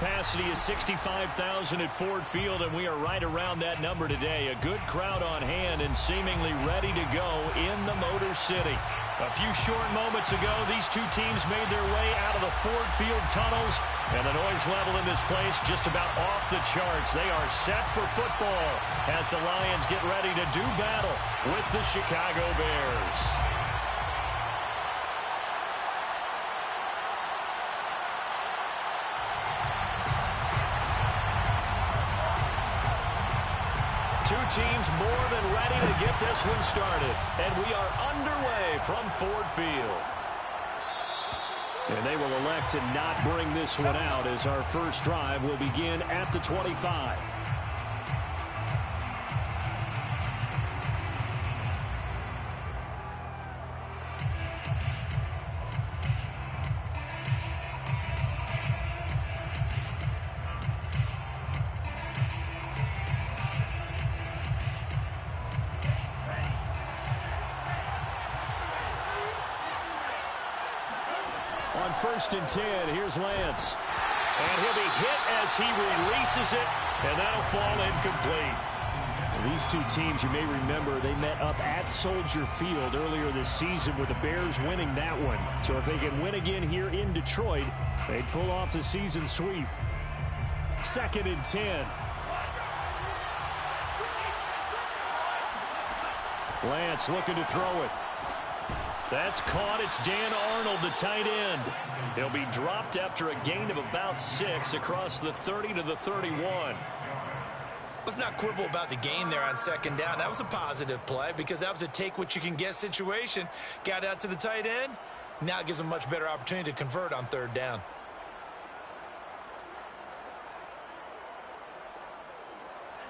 capacity is 65,000 at Ford Field, and we are right around that number today. A good crowd on hand and seemingly ready to go in the Motor City. A few short moments ago, these two teams made their way out of the Ford Field tunnels, and the noise level in this place just about off the charts. They are set for football as the Lions get ready to do battle with the Chicago Bears. Two teams more than ready to get this one started. And we are underway from Ford Field. And they will elect to not bring this one out as our first drive will begin at the 25. On 1st and 10, here's Lance. And he'll be hit as he releases it, and that'll fall incomplete. These two teams, you may remember, they met up at Soldier Field earlier this season with the Bears winning that one. So if they can win again here in Detroit, they'd pull off the season sweep. 2nd and 10. Lance looking to throw it. That's caught. It's Dan Arnold, the tight end. He'll be dropped after a gain of about 6 across the 30 to the 31. Let's not quibble about the gain there on 2nd down. That was a positive play because that was a take-what-you-can-get situation. Got out to the tight end. Now it gives him a much better opportunity to convert on 3rd down.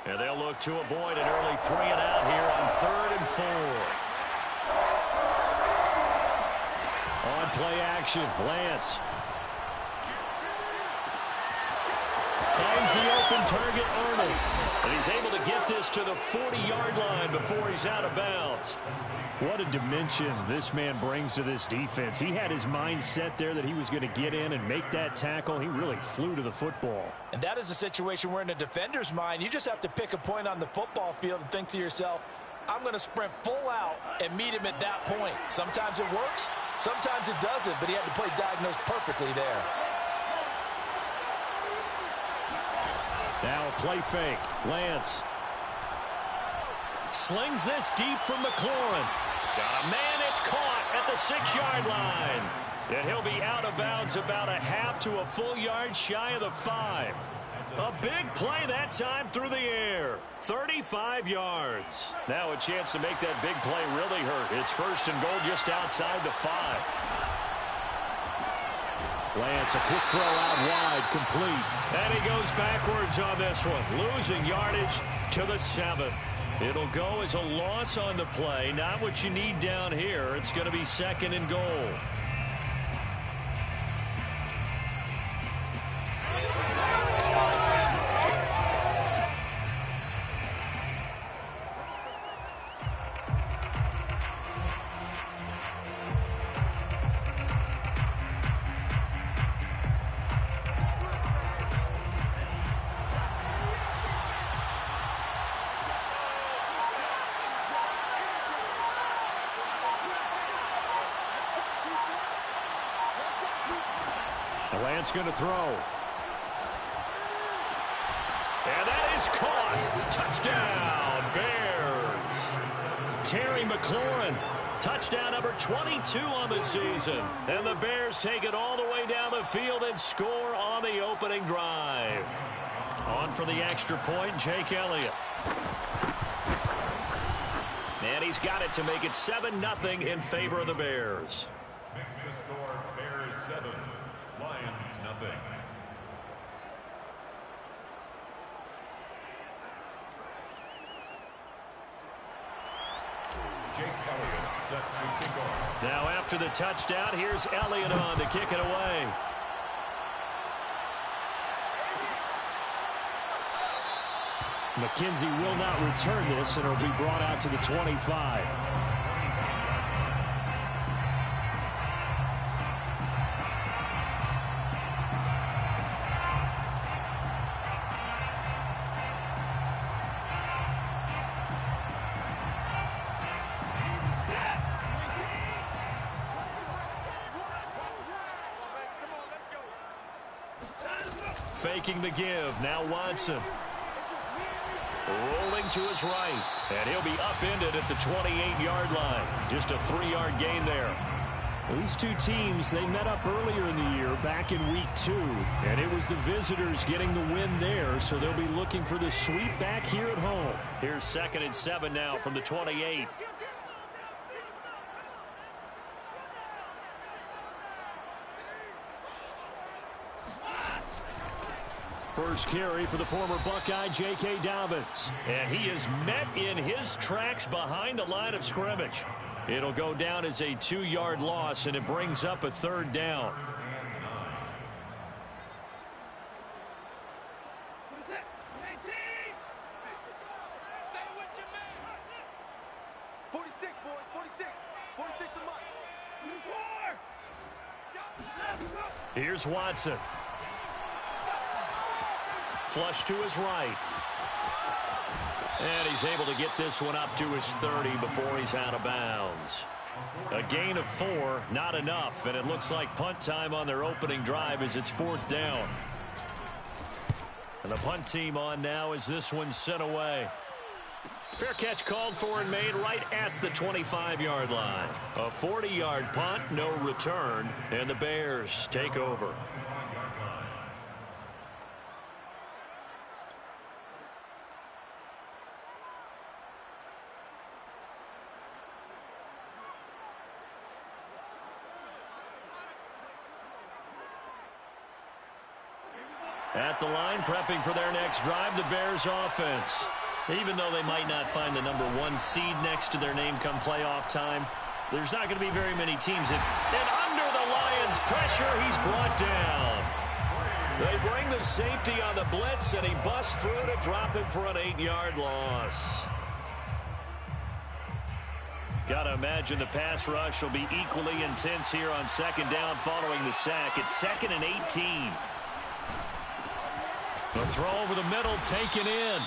And they'll look to avoid an early 3-and-out here on 3rd and 4. On play action, Lance finds the open target, Arnold. And he's able to get this to the 40-yard line before he's out of bounds. What a dimension this man brings to this defense. He had his mind set there that he was going to get in and make that tackle. He really flew to the football. And that is a situation where in a defender's mind, you just have to pick a point on the football field and think to yourself, I'm going to sprint full out and meet him at that point. Sometimes it works, sometimes it doesn't, but he had to play diagnose perfectly there. Now a play fake. Lance slings this deep from McLaurin. Got a man, it's caught at the 6-yard line. And he'll be out of bounds about a half to a full yard shy of the 5. A big play that time through the air. 35 yards. Now a chance to make that big play really hurt. It's 1st and goal just outside the 5. Lance, a quick throw out wide, complete. And he goes backwards on this one, losing yardage to the 7. It'll go as a loss on the play. Not what you need down here. It's going to be 2nd and goal. Lance going to throw. And that is caught. Touchdown, Bears. Terry McLaurin, touchdown number 22 on the season. And the Bears take it all the way down the field and score on the opening drive. On for the extra point, Jake Elliott. And he's got it to make it 7-0 in favor of the Bears. Makes the score Bears 7, Lions nothing. Jake Elliott set to kick off. Now after the touchdown, here's Elliott on to kick it away. McKenzie will not return this, and it'll be brought out to the 25. faking the give. Now Watson. Rolling to his right. And he'll be upended at the 28-yard line. Just a 3-yard gain there. These two teams, they met up earlier in the year, back in week 2. And it was the visitors getting the win there, so they'll be looking for the sweep back here at home. Here's 2nd and 7 now from the 28. First carry for the former Buckeye, J.K. Dobbins. And he is met in his tracks behind the line of scrimmage. It'll go down as a 2-yard loss, and it brings up a 3rd down. Here's Watson. Flush to his right. And he's able to get this one up to his 30 before he's out of bounds. A gain of 4, not enough, and it looks like punt time on their opening drive as it's 4th down. And the punt team on now as this one's sent away. Fair catch called for and made right at the 25-yard line. A 40-yard punt, no return, and the Bears take over. At the line, prepping for their next drive, the Bears offense. Even though they might not find the number 1 seed next to their name come playoff time, there's not going to be very many teams. And under the Lions' pressure, he's brought down. They bring the safety on the blitz, and he busts through to drop him for an 8-yard loss. Got to imagine the pass rush will be equally intense here on 2nd down following the sack. It's 2nd and 18. The throw over the middle taken in.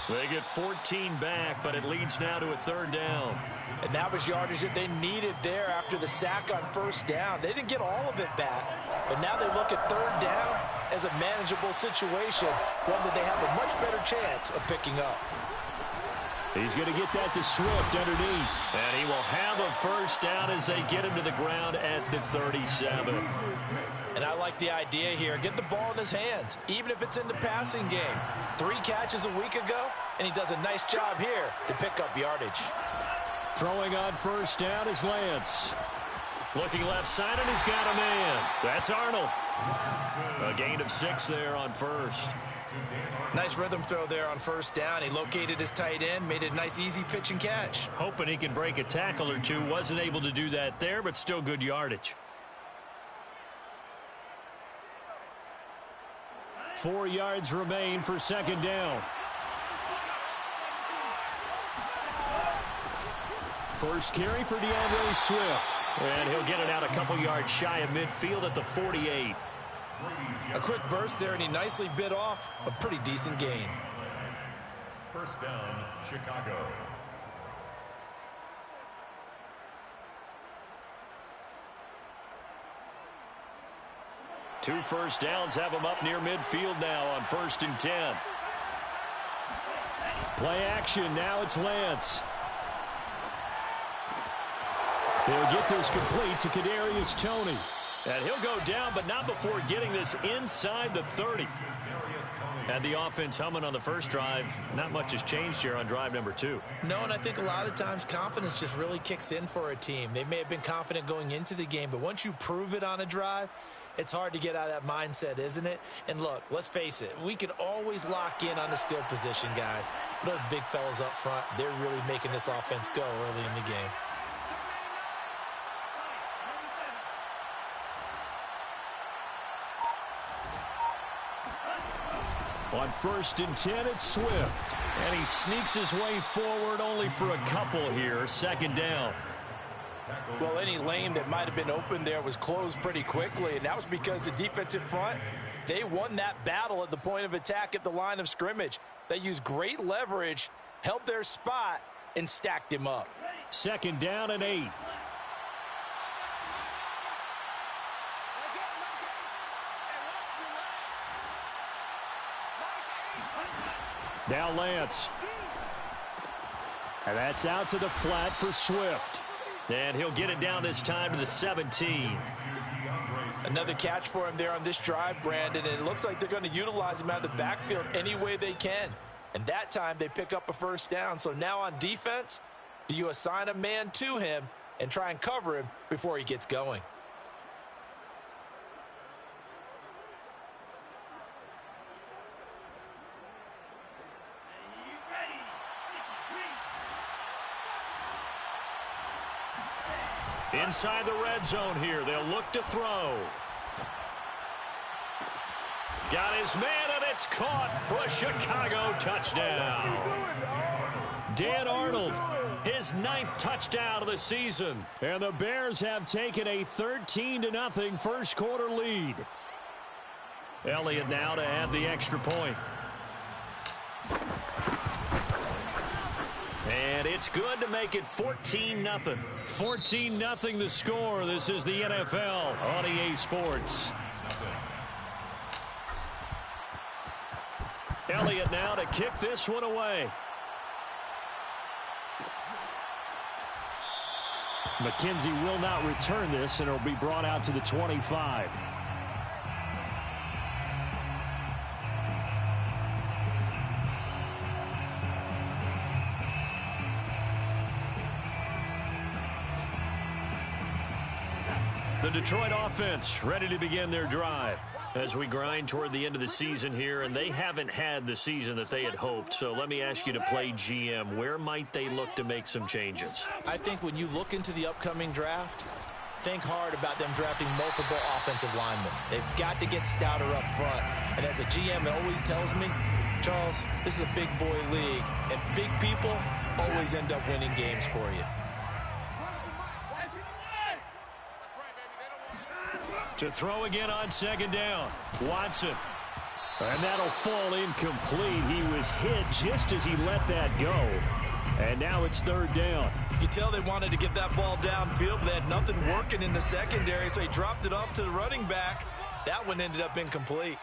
They get 14 back, but it leads now to a 3rd down. And that was yardage that they needed there after the sack on 1st down. They didn't get all of it back, but now they look at 3rd down as a manageable situation, one that they have a much better chance of picking up. He's going to get that to Swift underneath. And he will have a 1st down as they get him to the ground at the 37. And I like the idea here. Get the ball in his hands, even if it's in the passing game. 3 catches a week ago, and he does a nice job here to pick up yardage. Throwing on 1st down is Lance. Looking left side, and he's got a man. That's Arnold. A gain of 6 there on 1st. Nice rhythm throw there on 1st down. He located his tight end, made it a nice, easy pitch and catch. Hoping he can break a tackle or two. Wasn't able to do that there, but still good yardage. 4 yards remain for 2nd down. First carry for DeAndre Swift. And he'll get it out a couple yards shy of midfield at the 48. A quick burst there, and he nicely bit off a pretty decent gain. 1st down, Chicago. Two 1st downs have him up near midfield now on 1st and 10. Play action. Now it's Lance. They'll get this complete to Kadarius Toney. And he'll go down, but not before getting this inside the 30. Had the offense humming on the first drive. Not much has changed here on drive number 2. No, and I think a lot of times confidence just really kicks in for a team. They may have been confident going into the game, but once you prove it on a drive, it's hard to get out of that mindset, isn't it? And look, let's face it, we can always lock in on the skill position, guys. But those big fellas up front, they're really making this offense go early in the game. On 1st and 10, it's Swift. And he sneaks his way forward only for a couple here. 2nd down. Well, any lane that might have been open there was closed pretty quickly, and that was because the defensive front, they won that battle at the point of attack at the line of scrimmage. They used great leverage, held their spot, and stacked him up. 2nd down and 8. Now Lance. And that's out to the flat for Swift. And he'll get it down this time to the 17. Another catch for him there on this drive, Brandon, and it looks like they're going to utilize him out of the backfield any way they can. And that time they pick up a first down. So now on defense, do you assign a man to him and try and cover him before he gets going? Inside the red zone here, they'll look to throw. Got his man, and it's caught for a Chicago touchdown. Dan Arnold, his 9th touchdown of the season. And the Bears have taken a 13-0 first quarter lead. Elliott now to add the extra point. And it's good to make it 14-0. 14-0 the score. This is the NFL on EA Sports. Elliott now to kick this one away. McKenzie will not return this, and it'll be brought out to the 25. The Detroit offense ready to begin their drive as we grind toward the end of the season here, and they haven't had the season that they had hoped. So let me ask you to play GM. Where might they look to make some changes? I think when you look into the upcoming draft, think hard about them drafting multiple offensive linemen. They've got to get stouter up front. And as a GM, it always tells me, Charles, this is a big boy league, and big people always end up winning games for you. To throw again on second down. Watson. And that'll fall incomplete. He was hit just as he let that go. And now it's third down. You can tell they wanted to get that ball downfield, but they had nothing working in the secondary, so he dropped it off to the running back. That one ended up incomplete.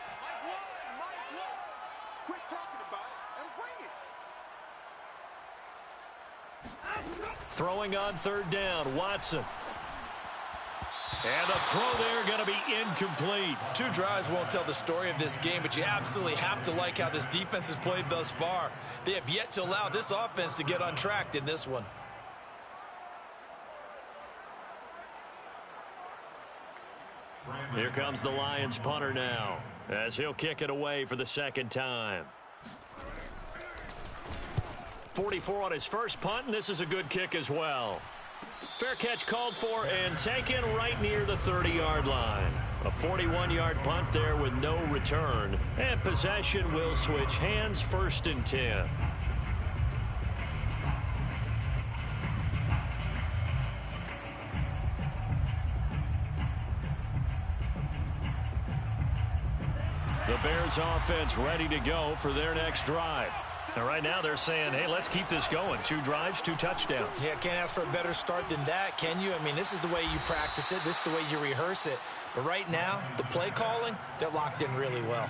Quit talking about it and bring it. Throwing on third down. Watson. And the throw there going to be incomplete. 2 drives won't tell the story of this game, but you absolutely have to like how this defense has played thus far. They have yet to allow this offense to get untracked in this one. Here comes the Lions punter now, as he'll kick it away for the second time. 44 on his first punt, and this is a good kick as well. Fair catch called for and taken right near the 30-yard line. A 41-yard punt there with no return. And possession will switch hands, 1st and 10. The Bears offense ready to go for their next drive. And right now they're saying, hey, let's keep this going. 2 drives, 2 touchdowns. Yeah, can't ask for a better start than that, can you? I mean, this is the way you practice it. This is the way you rehearse it. But right now, the play calling, they're locked in really well.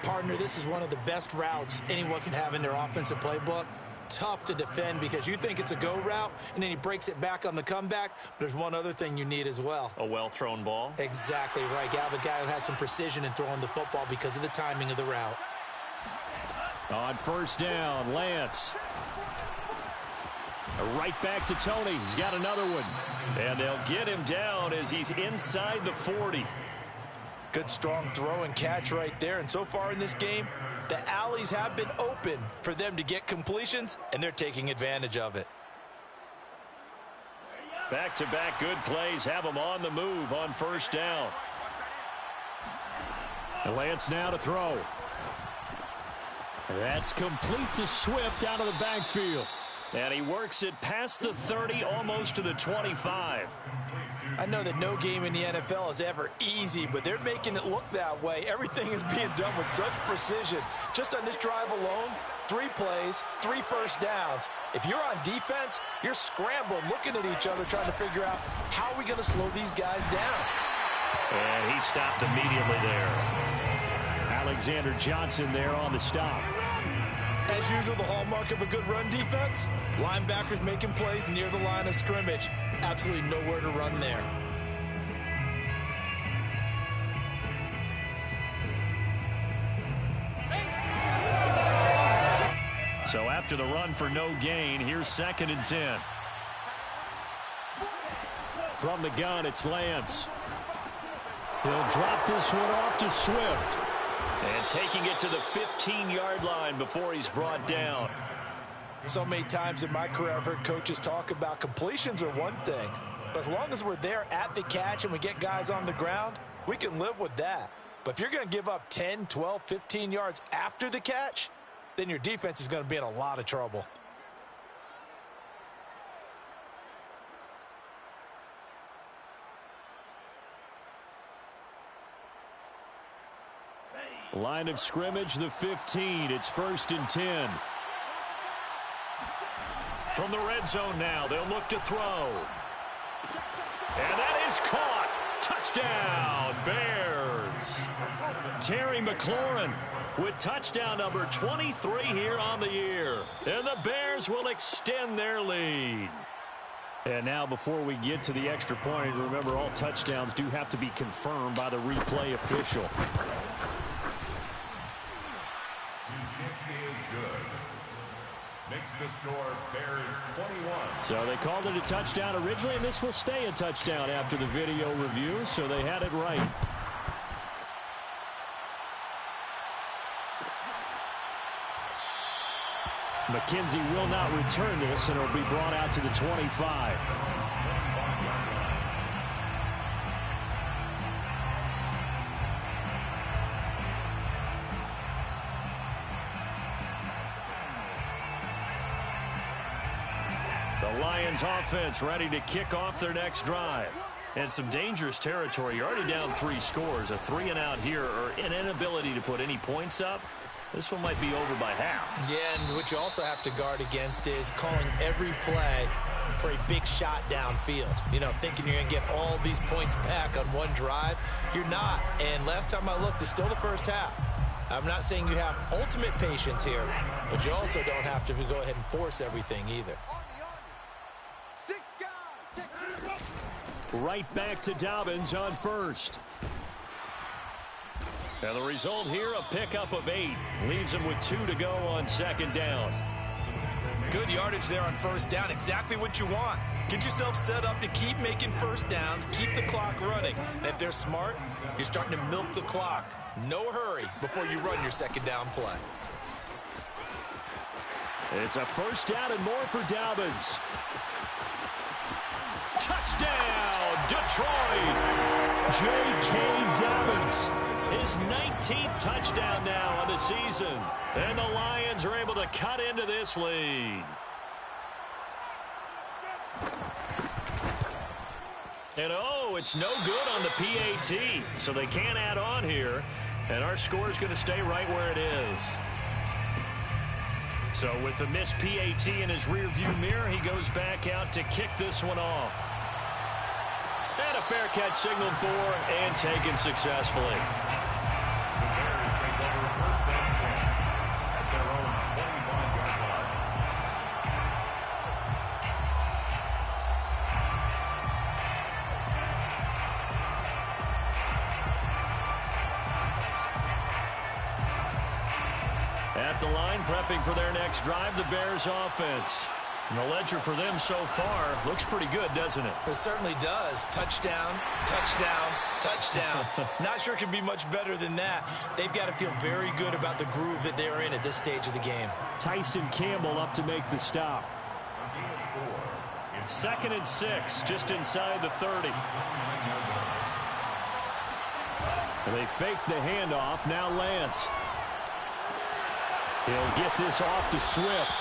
Partner, this is one of the best routes anyone can have in their offensive playbook. Tough to defend because you think it's a go route, and then he breaks it back on the comeback. But there's one other thing you need as well. A well-thrown ball. Exactly right. You have a guy who has some precision in throwing the football because of the timing of the route. On first down, Lance. Right back to Tony. He's got another one. And they'll get him down as he's inside the 40. Good, strong throw and catch right there. And so far in this game, the alleys have been open for them to get completions, and they're taking advantage of it. Back-to-back good plays have them on the move on first down. Lance now to throw. That's complete to Swift out of the backfield. And he works it past the 30, almost to the 25. I know that no game in the NFL is ever easy, but they're making it look that way. Everything is being done with such precision. Just on this drive alone, 3 plays, 3 first downs. If you're on defense, you're scrambling, looking at each other, trying to figure out how are we going to slow these guys down. And he stopped immediately there. Alexander Johnson there on the stop. As usual, the hallmark of a good run defense, linebackers making plays near the line of scrimmage. Absolutely nowhere to run there. So after the run for no gain, here's 2nd and 10. From the gun, it's Lance. He'll drop this one off to Swift. And taking it to the 15-yard line before he's brought down. So many times in my career, I've heard coaches talk about completions are one thing. But as long as we're there at the catch and we get guys on the ground, we can live with that. But if you're going to give up 10, 12, 15 yards after the catch, then your defense is going to be in a lot of trouble. Line of scrimmage, the 15. It's 1st and 10. From the red zone now, they'll look to throw. And that is caught. Touchdown, Bears. Terry McLaurin with touchdown number 23 here on the year. And the Bears will extend their lead. And now before we get to the extra point, remember all touchdowns do have to be confirmed by the replay official. Is good. Makes the score Bears 21. So they called it a touchdown originally, and this will stay a touchdown after the video review, so they had it right. McKenzie will not return this, and it'll be brought out to the 25. The Lions offense ready to kick off their next drive. And some dangerous territory. You're already down 3 scores. A 3-and-out here or an inability to put any points up. This one might be over by half. Yeah, and what you also have to guard against is calling every play for a big shot downfield. You know, thinking you're going to get all these points back on one drive. You're not. And last time I looked, it's still the first half. I'm not saying you have ultimate patience here, but you also don't have to go ahead and force everything either. Right back to Dobbins on first. And the result here, a pickup of 8. Leaves him with 2 to go on 2nd down. Good yardage there on 1st down. Exactly what you want. Get yourself set up to keep making 1st downs, keep the clock running. And if they're smart, you're starting to milk the clock. No hurry before you run your 2nd down play. It's a 1st down and more for Dobbins. Touchdown, Detroit! J.K. Dobbins. His 19th touchdown now on the season. And the Lions are able to cut into this lead. And oh, it's no good on the PAT. So they can't add on here. And our score is going to stay right where it is. So with the missed PAT in his rearview mirror, he goes back out to kick this one off. And a fair catch signaled for and taken successfully. The Bears take over 1st and 10 at their own 25-yard line. At the line, prepping for their next drive, the Bears offense. And the ledger for them so far looks pretty good, doesn't it? It certainly does. Touchdown, touchdown, touchdown. Not sure it can be much better than that. They've got to feel very good about the groove that they're in at this stage of the game. Tyson Campbell up to make the stop. 2nd and 6, just inside the 30. They fake the handoff. Now Lance. He'll get this off to Swift.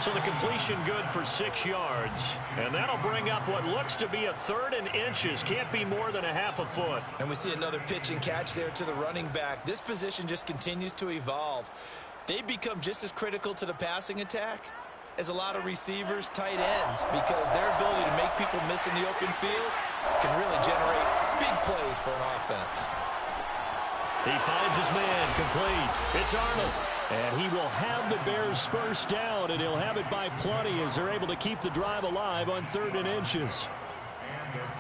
So the completion good for 6 yards. And that'll bring up what looks to be a 3rd and inches. Can't be more than a half a foot. And we see another pitch and catch there to the running back. This position just continues to evolve. They become just as critical to the passing attack as a lot of receivers, tight ends, because their ability to make people miss in the open field can really generate big plays for an offense. He finds his man complete. It's Arnold. And he will have the Bears first down, and he'll have it by plenty as they're able to keep the drive alive on 3rd and inches.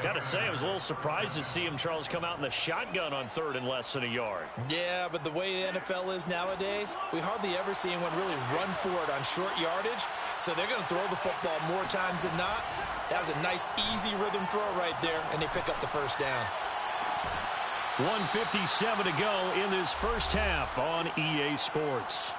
Got to say, I was a little surprised to see him, Charles, come out in the shotgun on 3rd and less than a yard. Yeah, but the way the NFL is nowadays, we hardly ever see anyone really run for it on short yardage. So they're going to throw the football more times than not. That was a nice, easy rhythm throw right there, and they pick up the first down. 1:57 to go in this first half on EA Sports.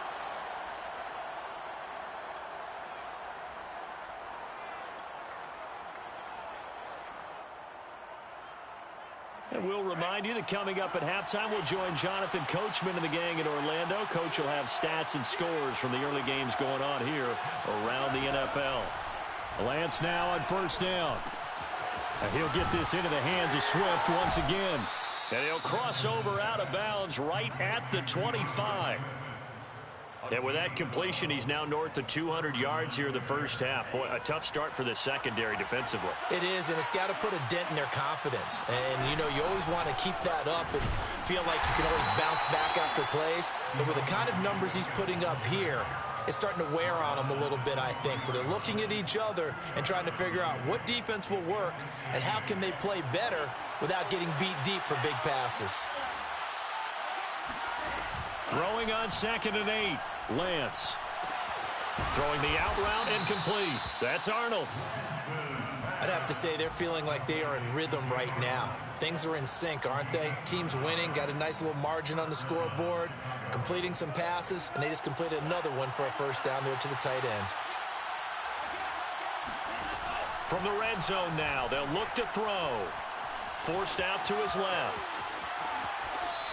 And we'll remind you that coming up at halftime, we'll join Jonathan Coachman and the gang in Orlando. Coach will have stats and scores from the early games going on here around the NFL. Lance now on first down. And he'll get this into the hands of Swift once again. And he'll cross over out of bounds right at the 25. And with that completion, he's now north of 200 yards here in the first half. Boy, a tough start for the secondary defensively. It is, and it's got to put a dent in their confidence. And, you know, you always want to keep that up and feel like you can always bounce back after plays. But with the kind of numbers he's putting up here, it's starting to wear on them a little bit, I think. So they're looking at each other and trying to figure out what defense will work and how can they play better without getting beat deep for big passes. Throwing on 2nd and 8. Lance. Throwing the out route incomplete. That's Arnold. I'd have to say they're feeling like they are in rhythm right now. Things are in sync, aren't they? Team's winning, got a nice little margin on the scoreboard, completing some passes, and they just completed another one for a first down there to the tight end. From the red zone now, they'll look to throw. Forced out to his left.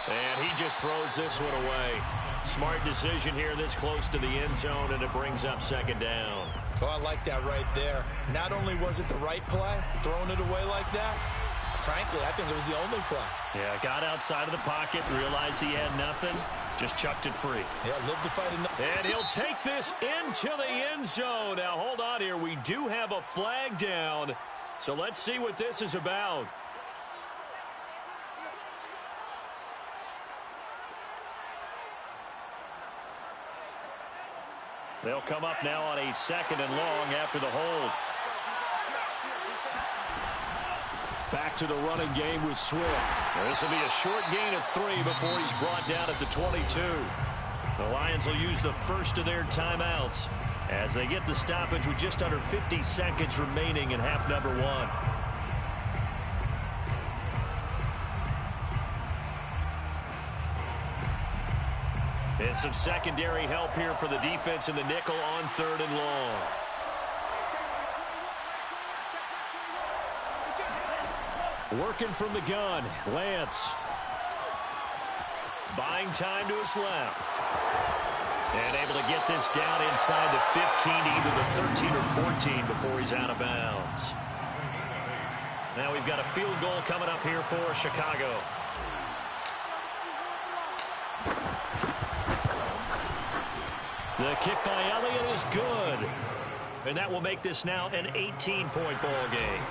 And he just throws this one away. Smart decision here this close to the end zone, and it brings up 2nd down. Oh, I like that right there. Not only was it the right play, throwing it away like that, frankly, I think it was the only play. Yeah, got outside of the pocket, realized he had nothing, just chucked it free. Yeah, live to fight another. And he'll take this into the end zone. Now, hold on here. We do have a flag down, so let's see what this is about. They'll come up now on a 2nd and long after the hold. Back to the running game with Swift. This will be a short gain of 3 before he's brought down at the 22. The Lions will use the first of their timeouts as they get the stoppage with just under 50 seconds remaining in half number 1. And some secondary help here for the defense in the nickel on 3rd and long. Working from the gun, Lance. Buying time to his left. And able to get this down inside the 15 to either the 13 or 14 before he's out of bounds. Now we've got a field goal coming up here for Chicago. The kick by Elliott is good. And that will make this now an 18-point ball game.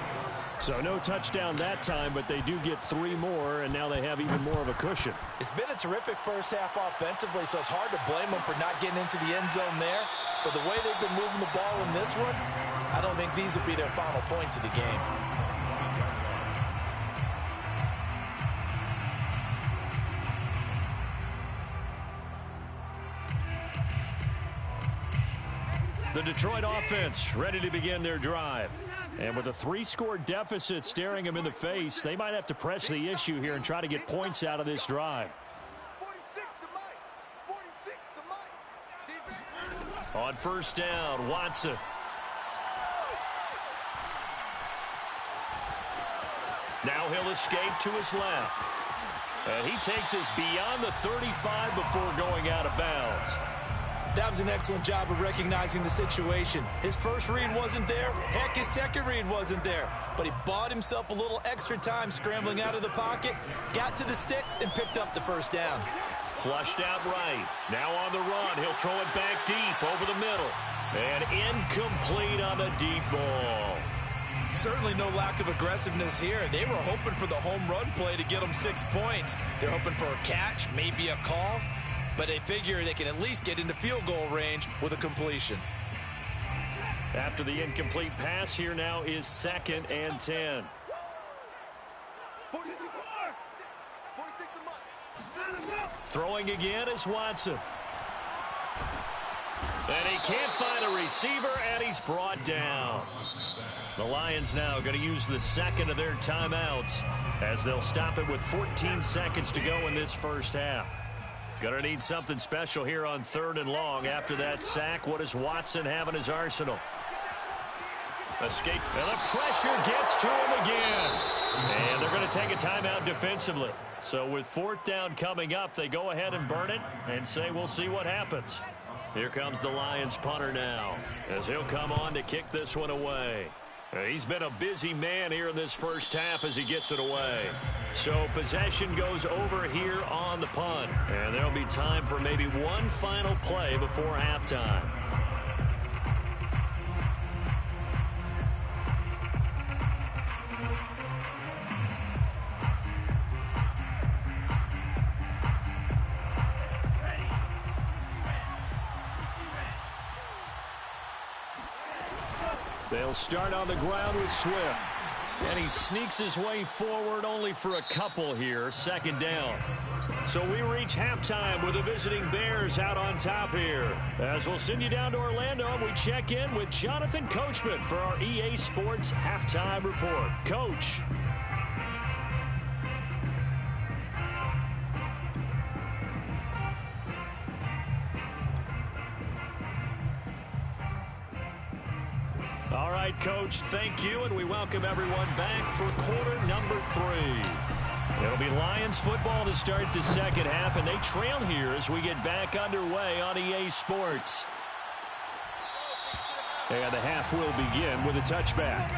So no touchdown that time, but they do get 3 more, and now they have even more of a cushion. It's been a terrific first half offensively, so it's hard to blame them for not getting into the end zone there. But the way they've been moving the ball in this one, I don't think these will be their final points of the game. The Detroit offense ready to begin their drive. And with a 3-score deficit staring them in the face, they might have to press the issue here and try to get points out of this drive. On first down, Watson. Now he'll escape to his left. And he takes us beyond the 35 before going out of bounds. That was an excellent job of recognizing the situation. His first read wasn't there. Heck, his second read wasn't there. But he bought himself a little extra time scrambling out of the pocket, got to the sticks, and picked up the first down. Flushed out right. Now on the run. He'll throw it back deep over the middle. And incomplete on the deep ball. Certainly no lack of aggressiveness here. They were hoping for the home run play to get them 6 points. They're hoping for a catch, maybe a call. but they figure they can at least get into field goal range with a completion. After the incomplete pass, here now is 2nd and 10. Throwing again is Watson. And he can't find a receiver, and he's brought down. The Lions now going to use the 2nd of their timeouts as they'll stop it with 14 seconds to go in this first half. Going to need something special here on 3rd and long. After that sack, what does Watson have in his arsenal? Escape, and the pressure gets to him again. And they're going to take a timeout defensively. So with 4th down coming up, they go ahead and burn it and say we'll see what happens. Here comes the Lions punter now as he'll come on to kick this one away. He's been a busy man here in this first half as he gets it away. So possession goes over here on the punt. And there'll be time for maybe one final play before halftime. They'll start on the ground with Swift. And he sneaks his way forward only for a couple here. 2nd down. So we reach halftime with the visiting Bears out on top here. As we'll send you down to Orlando, we check in with Jonathan Coachman for our EA Sports Halftime Report. Coach. All right, Coach, thank you, and we welcome everyone back for quarter number 3. It'll be Lions football to start the second half, and they trail here as we get back underway on EA Sports. And the half will begin with a touchback.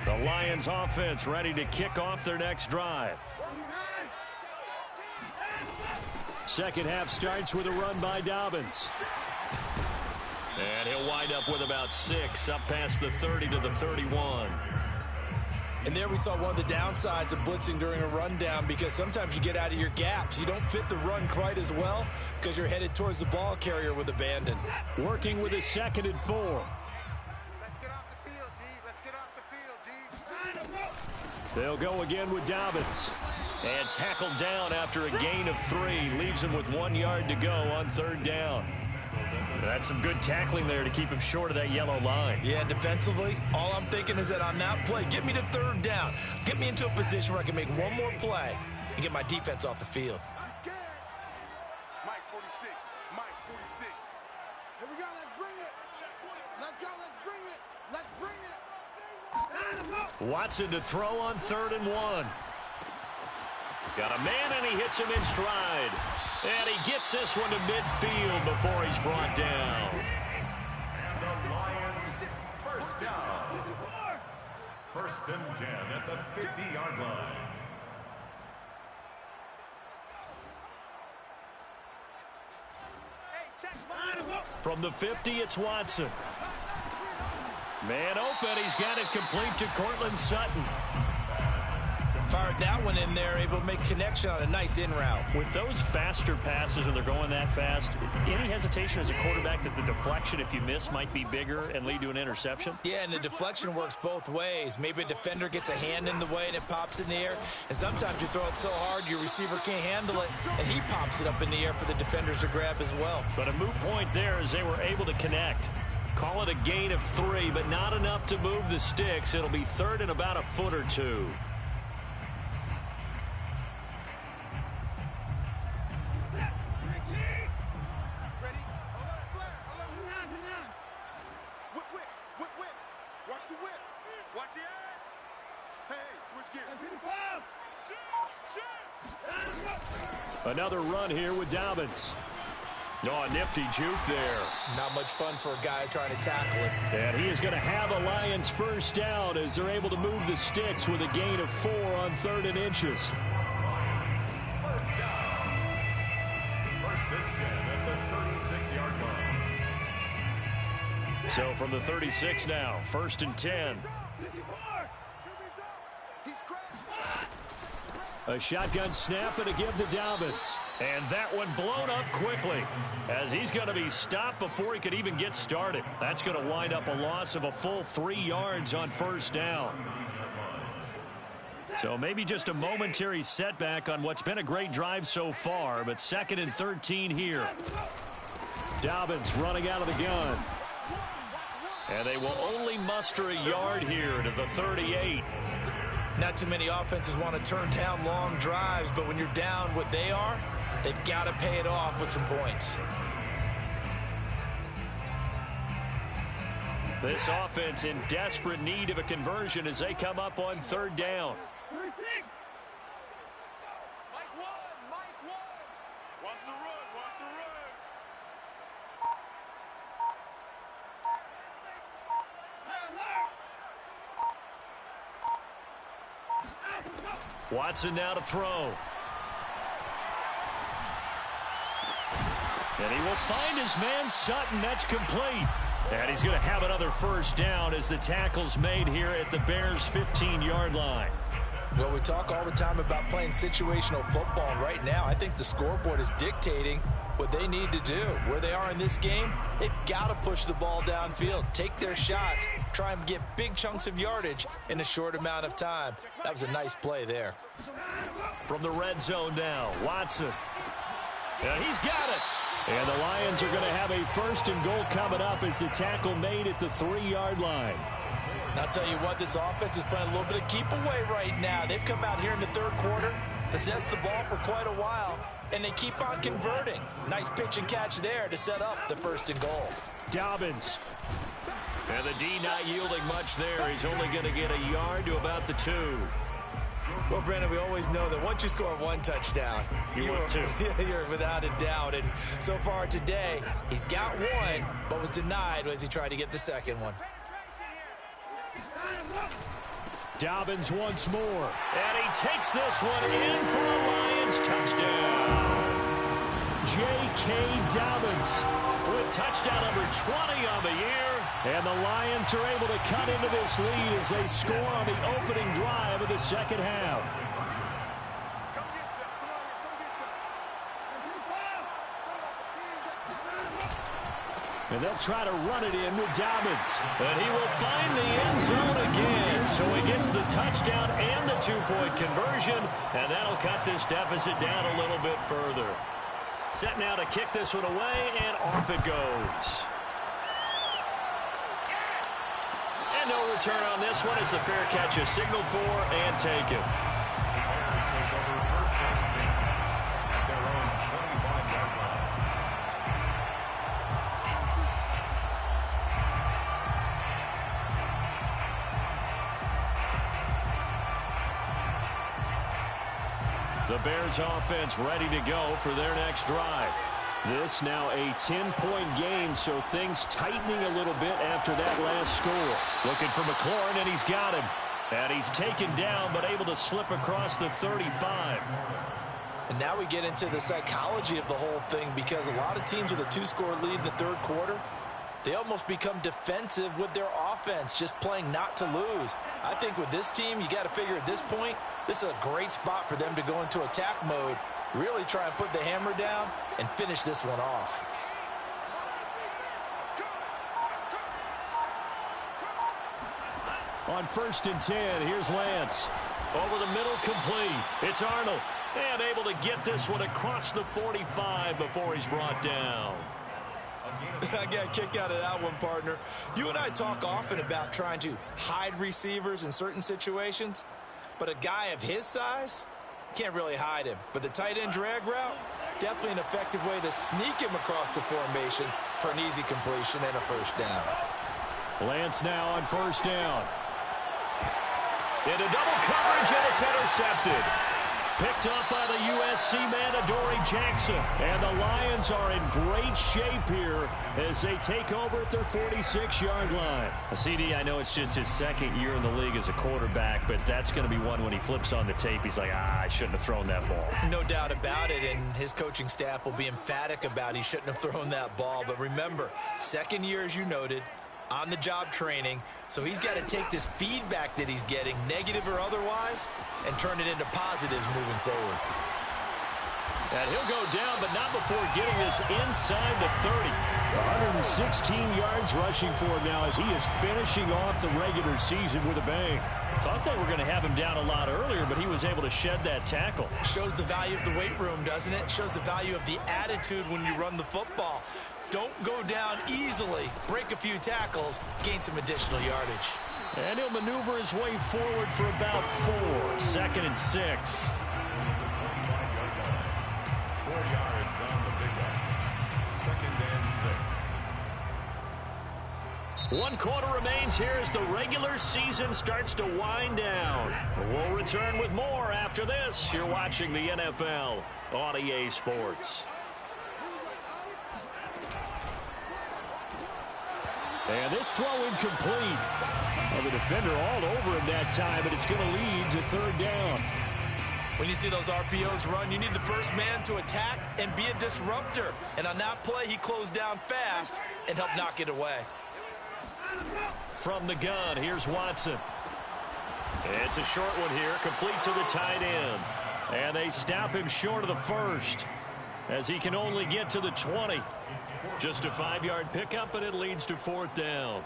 The Lions offense ready to kick off their next drive. Second half starts with a run by Dobbins. And he'll wind up with about 6 up past the 30 to the 31. And there we saw one of the downsides of blitzing during a rundown, because sometimes you get out of your gaps. You don't fit the run quite as well because you're headed towards the ball carrier with abandon. Working with a 2nd and 4. They'll go again with Dobbins. And tackled down after a gain of 3. Leaves him with 1 yard to go on 3rd down. That's some good tackling there to keep him short of that yellow line. Yeah, defensively, all I'm thinking is that on that play, get me to 3rd down. Get me into a position where I can make one more play and get my defense off the field. Mike 46. Mike 46. Here we go. Let's bring it. Let's go. Let's bring it. Let's bring it. Watson to throw on 3rd and 1. Got a man, and he hits him in stride. And he gets this one to midfield before he's brought down. And the Lions first down. 1st and 10 at the 50-yard line. From the 50, it's Watson. Man open, he's got it complete to Cortland Sutton. Fired that one in there, able to make connection on a nice in route. With those faster passes and they're going that fast, any hesitation as a quarterback that the deflection, if you miss, might be bigger and lead to an interception? Yeah, and the deflection works both ways. Maybe a defender gets a hand in the way and it pops in the air. And sometimes you throw it so hard your receiver can't handle it, and he pops it up in the air for the defenders to grab as well. But a moot point there as they were able to connect. Call it a gain of 3, but not enough to move the sticks. It'll be 3rd and about a foot or 2. Another run here with Dobbins. Oh, a nifty juke there. Not much fun for a guy trying to tackle it. And he is going to have a Lions first down as they're able to move the sticks with a gain of 4 on 3rd and inches. Lions first down. 1st and 10 at the 36-yard line. So from the 36 now, 1st and 10. A shotgun snap and a give to Dobbins. And that one blown up quickly as he's going to be stopped before he could even get started. That's going to wind up a loss of a full 3 yards on 1st down. So maybe just a momentary setback on what's been a great drive so far, but 2nd and 13 here. Dobbins running out of the gun. And they will only muster a yard here to the 38. Not too many offenses want to turn down long drives, but when you're down what they are, they've got to pay it off with some points. This offense in desperate need of a conversion as they come up on 3rd down. Watch the run, watch the run. Watson now to throw. And he will find his man Sutton. That's complete. And he's going to have another 1st down as the tackle's made here at the Bears' 15-yard line. Well, we talk all the time about playing situational football. And right now, I think the scoreboard is dictating what they need to do. Where they are in this game, they've got to push the ball downfield, take their shots, try and get big chunks of yardage in a short amount of time. That was a nice play there. From the red zone now, Watson. And he's got it. And the Lions are going to have a 1st and goal coming up as the tackle made at the 3-yard line. And I'll tell you what, this offense is playing a little bit of keep away right now. They've come out here in the 3rd quarter, possessed the ball for quite a while, and they keep on converting. Nice pitch and catch there to set up the 1st and goal. Dobbins. And the D not yielding much there. He's only going to get a yard to about the 2. Well, Brandon, we always know that once you score 1 touchdown, you're without a doubt. And so far today, he's got 1, but was denied as he tried to get the 2nd one. Dobbins once more. And he takes this one in for a Lions touchdown. J.K. Dobbins with touchdown number 20 on the year. And the Lions are able to cut into this lead as they score on the opening drive of the 2nd half. And they'll try to run it in with Dobbins. And he will find the end zone again. So he gets the touchdown and the 2-point conversion. And that'll cut this deficit down a little bit further. Set now to kick this one away, and off it goes. And no return on this one as the fair catch is signaled for and taken. Bears take over 1st and 10 at their own 25-yard line. The Bears offense ready to go for their next drive. This now a 10-point game, so things tightening a little bit after that last score. Looking for McLaurin, and he's got him. And he's taken down, but able to slip across the 35. And now we get into the psychology of the whole thing, because a lot of teams with a 2-score lead in the 3rd quarter, they almost become defensive with their offense, just playing not to lose. I think with this team, you got to figure at this point, this is a great spot for them to go into attack mode, really try and put the hammer down and finish this one off. On 1st and 10, here's Lance. Over the middle, complete. It's Arnold. And able to get this one across the 45 before he's brought down. I got a kick out of that one, partner. You and I talk often about trying to hide receivers in certain situations, but a guy of his size can't really hide him. But the tight end drag route, definitely an effective way to sneak him across the formation for an easy completion and a 1st down. Lance now on 1st down. Into double coverage, and it's intercepted. Picked up by the USC man, Adoree Jackson. And the Lions are in great shape here as they take over at their 46-yard line. CD, I know it's just his 2nd year in the league as a quarterback, but that's going to be one when he flips on the tape, he's like, I shouldn't have thrown that ball. No doubt about it, and his coaching staff will be emphatic about he shouldn't have thrown that ball. But remember, 2nd year, as you noted, on-the-job training, so he's got to take this feedback that he's getting, negative or otherwise, and turn it into positives moving forward. And he'll go down, but not before getting this inside the 30. 116 yards rushing for him now as he is finishing off the regular season with a bang. Thought they were going to have him down a lot earlier, but he was able to shed that tackle. Shows the value of the weight room, doesn't it? Shows the value of the attitude when you run the football. Don't go down easily. Break a few tackles, gain some additional yardage. And he'll maneuver his way forward for about 4. 2nd and 6. 4 yards on the big one. 2nd and 6. 1 quarter remains here as the regular season starts to wind down. We'll return with more after this. You're watching the NFL on EA Sports. And this throw incomplete. Well, the defender all over him that time, but it's going to lead to 3rd down. When you see those RPOs run, you need the first man to attack and be a disruptor. And on that play, he closed down fast and helped knock it away. From the gun, here's Watson. It's a short one here, complete to the tight end. And they stop him short of the 1st as he can only get to the 20. Just a 5-yard pickup, and it leads to 4th down.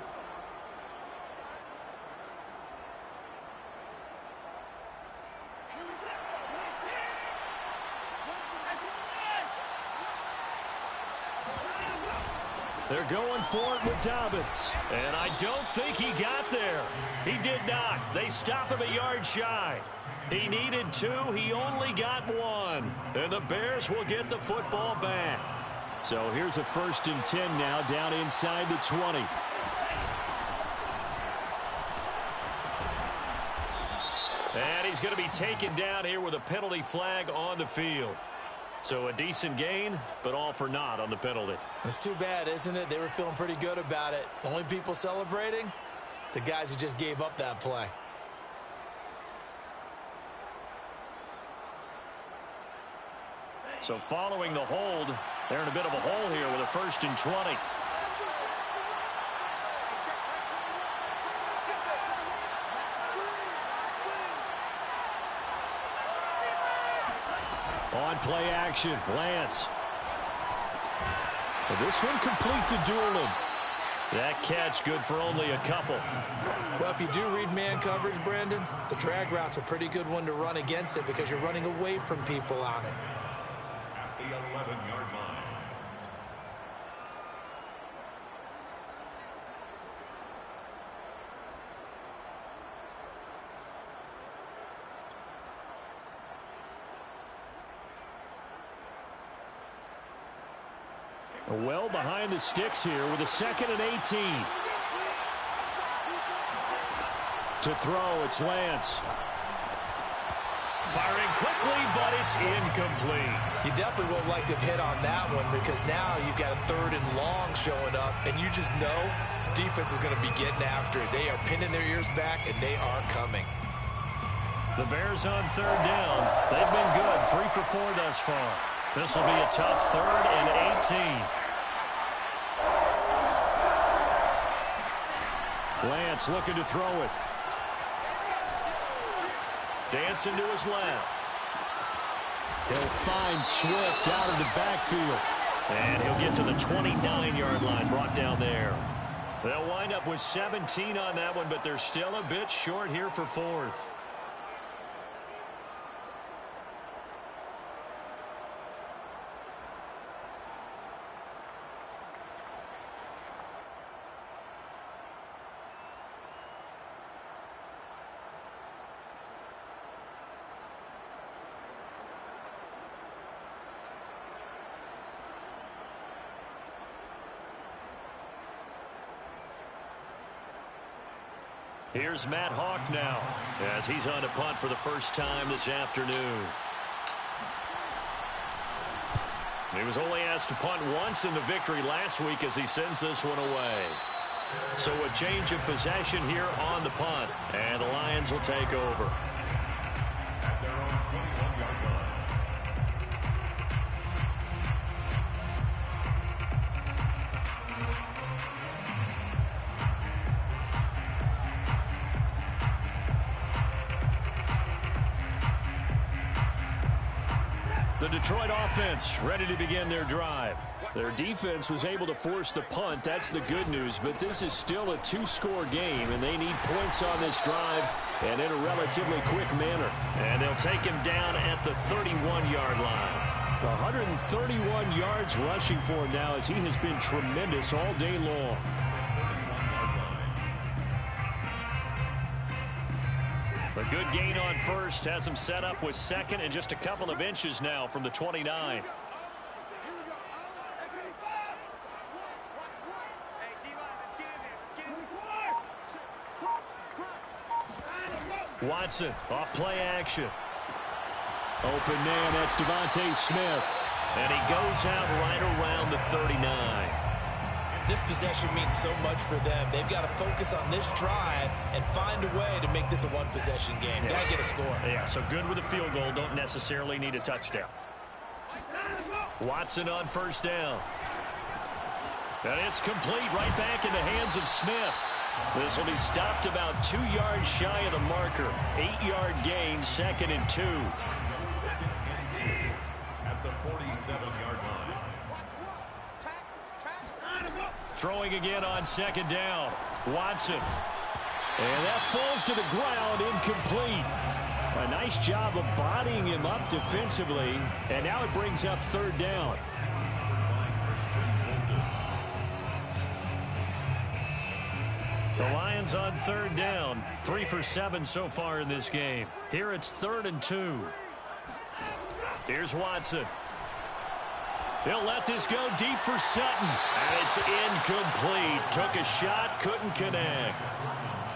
They're going for it with Dobbins. And I don't think he got there. He did not. They stop him a yard shy. He needed 2. He only got 1. And the Bears will get the football back. So here's a 1st and 10 now down inside the 20. And he's going to be taken down here with a penalty flag on the field. So a decent gain, but all for naught on the penalty. It's too bad, isn't it? They were feeling pretty good about it. The only people celebrating, the guys who just gave up that play. So following the hold, they're in a bit of a hole here with a 1st and 20. On play action, Lance. Well, this one complete to Doolin. That catch good for only a couple. Well, if you do read man coverage, Brandon, the drag route's a pretty good one to run against it because you're running away from people on it. At the 11-yard line. Well behind the sticks here with a 2nd and 18. To throw, it's Lance. Firing quickly, but it's incomplete. You definitely would like to have hit on that one because now you've got a 3rd and long showing up, and you just know defense is going to be getting after it. They are pinning their ears back, and they are coming. The Bears on 3rd down. They've been good, 3 for 4 thus far. This will be a tough 3rd and 18. Lance looking to throw it. Dancing to his left. He'll find Swift out of the backfield. And he'll get to the 29-yard line, brought down there. They'll wind up with 17 on that one, but they're still a bit short here for 4th. Here's Matt Hawk now as he's on to punt for the first time this afternoon. He was only asked to punt once in the victory last week as he sends this one away. So a change of possession here on the punt, and the Lions will take over. At their own 21-yard line. The Detroit offense ready to begin their drive. Their defense was able to force the punt. That's the good news. But this is still a two-score game, and they need points on this drive and in a relatively quick manner. And they'll take him down at the 31-yard line. 131 yards rushing for him now as he has been tremendous all day long. A good gain on first has him set up with second and just a couple of inches now from the 29. Watson off play action. Open man, that's Devontae Smith. And he goes out right around the 39. This possession means so much for them. They've got to focus on this drive and find a way to make this a one-possession game. Yes. Got to get a score. Yeah, so good with a field goal. Don't necessarily need a touchdown. Watson on first down. And it's complete right back in the hands of Smith. This will be stopped about 2 yards shy of the marker. 8-yard gain, 2nd and 2. At the 47-yard line. Throwing again on second down. Watson. And that falls to the ground, incomplete. A nice job of bodying him up defensively. And now it brings up third down. The Lions on third down. 3 for 7 so far in this game. Here it's 3rd and 2. Here's Watson. He'll let this go deep for Sutton. And it's incomplete. Took a shot, couldn't connect.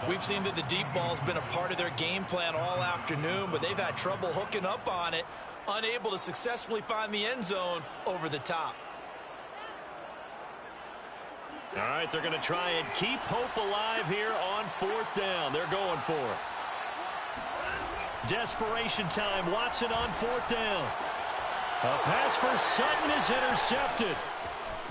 We've seen that the deep ball's been a part of their game plan all afternoon, but they've had trouble hooking up on it, unable to successfully find the end zone over the top. All right, they're going to try and keep hope alive here on 4th down. They're going for it. Desperation time. Watson on 4th down. A pass for Sutton is intercepted.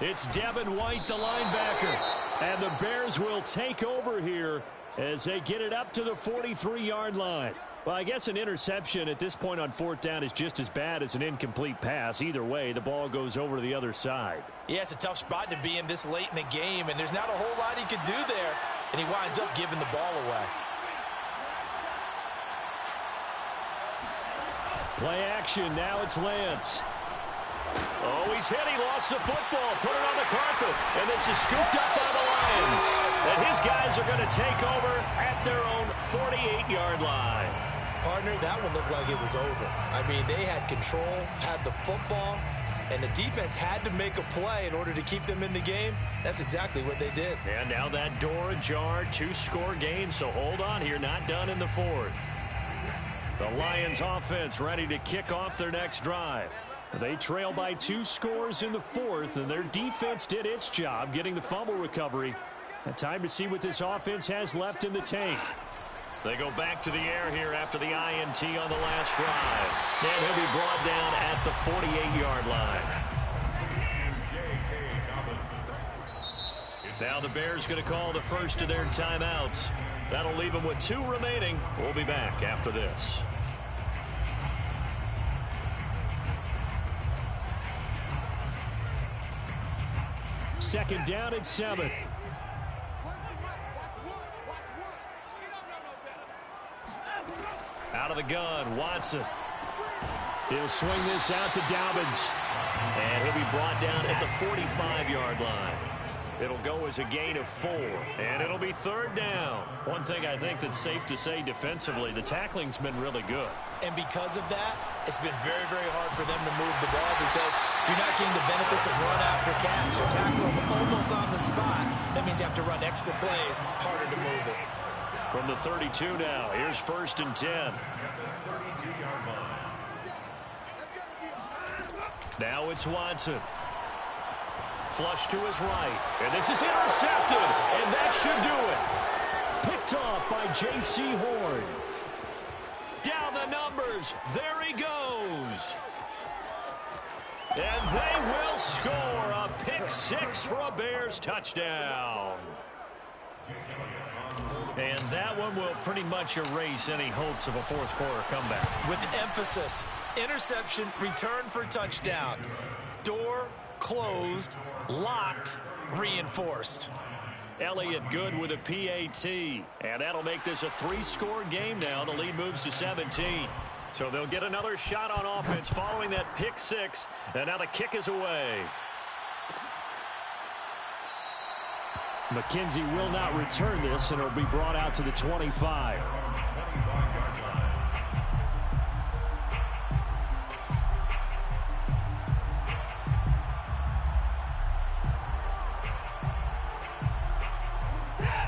It's Devin White, the linebacker. And the Bears will take over here as they get it up to the 43-yard line. Well, I guess an interception at this point on 4th down is just as bad as an incomplete pass. Either way, the ball goes over to the other side. Yeah, it's a tough spot to be in this late in the game, and there's not a whole lot he could do there, and he winds up giving the ball away. Play action. Now it's Lance. Oh, he's hit. He lost the football. Put it on the carpet. And this is scooped up by the Lions. And his guys are going to take over at their own 48-yard line. Partner, that one looked like it was over. I mean, they had control, had the football, and the defense had to make a play in order to keep them in the game. That's exactly what they did. And now that door ajar, 2-score game. So hold on here. Not done in the 4th. The Lions offense ready to kick off their next drive. They trail by 2 scores in the 4th, and their defense did its job getting the fumble recovery. And time to see what this offense has left in the tank. They go back to the air here after the INT on the last drive. And he'll be brought down at the 48-yard line. Now the Bears going to call the first of their timeouts. That'll leave them with 2 remaining. We'll be back after this. Second down at 7. Out of the gun, Watson. He'll swing this out to Dobbins. And he'll be brought down at the 45-yard line. It'll go as a gain of 4. And it'll be 3rd down. One thing I think that's safe to say defensively, the tackling's been really good. And because of that, it's been very, very hard for them to move the ball because you're not getting the benefits of run after catch. You tackle them almost on the spot. That means you have to run extra plays, harder to move it. From the 32 now, here's 1st and 10. Now it's Watson. Flush to his right. And this is intercepted. And that should do it. Picked off by J.C. Horn. Down the numbers. There he goes. And they will score a pick 6 for a Bears touchdown. And that one will pretty much erase any hopes of a 4th quarter comeback. With emphasis, Interception, return for touchdown. Door closed, locked, reinforced. Elliott good with a PAT. And that'll make this a 3-score game now. The lead moves to 17. So they'll get another shot on offense following that pick 6. And now the kick is away. McKenzie will not return this, and it'll be brought out to the 25.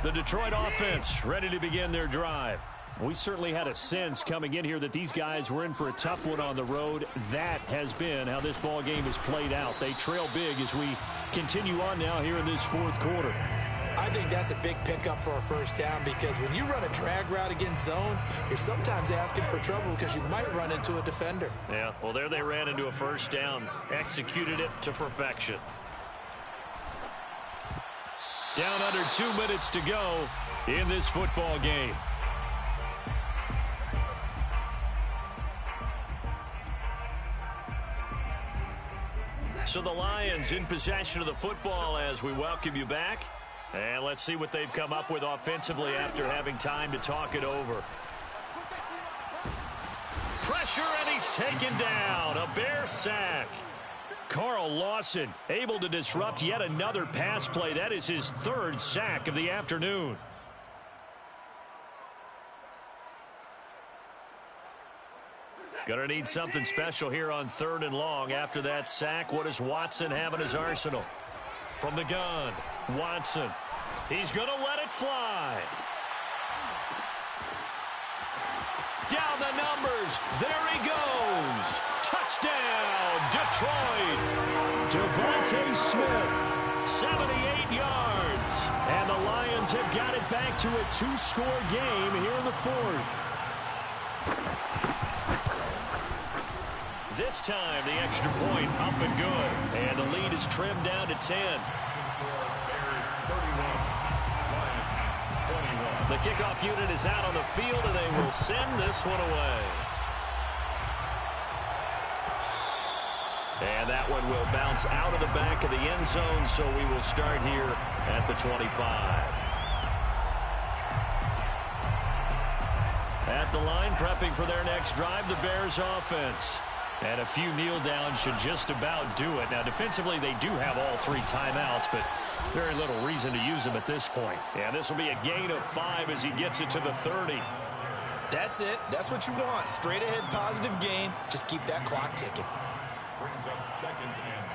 The Detroit offense ready to begin their drive. We certainly had a sense coming in here that these guys were in for a tough one on the road. That has been how this ball game has played out. They trail big as we continue on now here in this fourth quarter. I think that's a big pickup for a first down, because when you run a drag route against zone, you're sometimes asking for trouble because you might run into a defender. Yeah, well, there they ran into a first down. Executed it to perfection. Down under 2 minutes to go in this football game. So the Lions in possession of the football as we welcome you back. And let's see what they've come up with offensively after having time to talk it over. Pressure, and he's taken down. A Bear sack. Carl Lawson able to disrupt yet another pass play. That is his 3rd sack of the afternoon. Gonna need something special here on 3rd and long. After that sack, what does Watson have in his arsenal? From the gun, Watson. He's gonna let it fly. Down the numbers. There he goes. Touchdown, Detroit. Devontae Smith, 78 yards. And the Lions have got it back to a 2-score game here in the 4th. This time, the extra point up and good. And the lead is trimmed down to 10. Bears 31, Lions 21. The kickoff unit is out on the field, and they will send this one away. And that one will bounce out of the back of the end zone, so we will start here at the 25. At the line, prepping for their next drive, the Bears offense. And a few kneel downs should just about do it. Now, defensively, they do have all 3 timeouts, but very little reason to use them at this point. And this will be a gain of 5 as he gets it to the 30. That's it. That's what you want. Straight ahead, positive gain. Just keep that clock ticking. Brings up 2nd and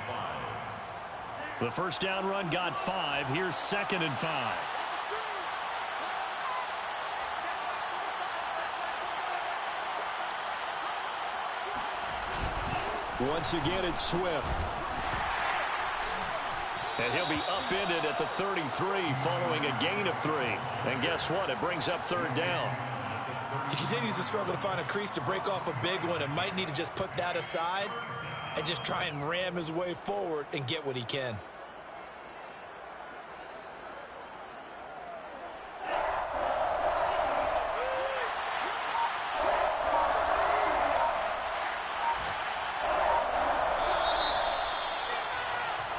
5. The first down run got 5. Here's 2nd and 5. Once again, it's Swift. And he'll be upended at the 33 following a gain of 3. And guess what? It brings up 3rd down. He continues to struggle to find a crease to break off a big one, and might need to just put that aside and just try and ram his way forward and get what he can.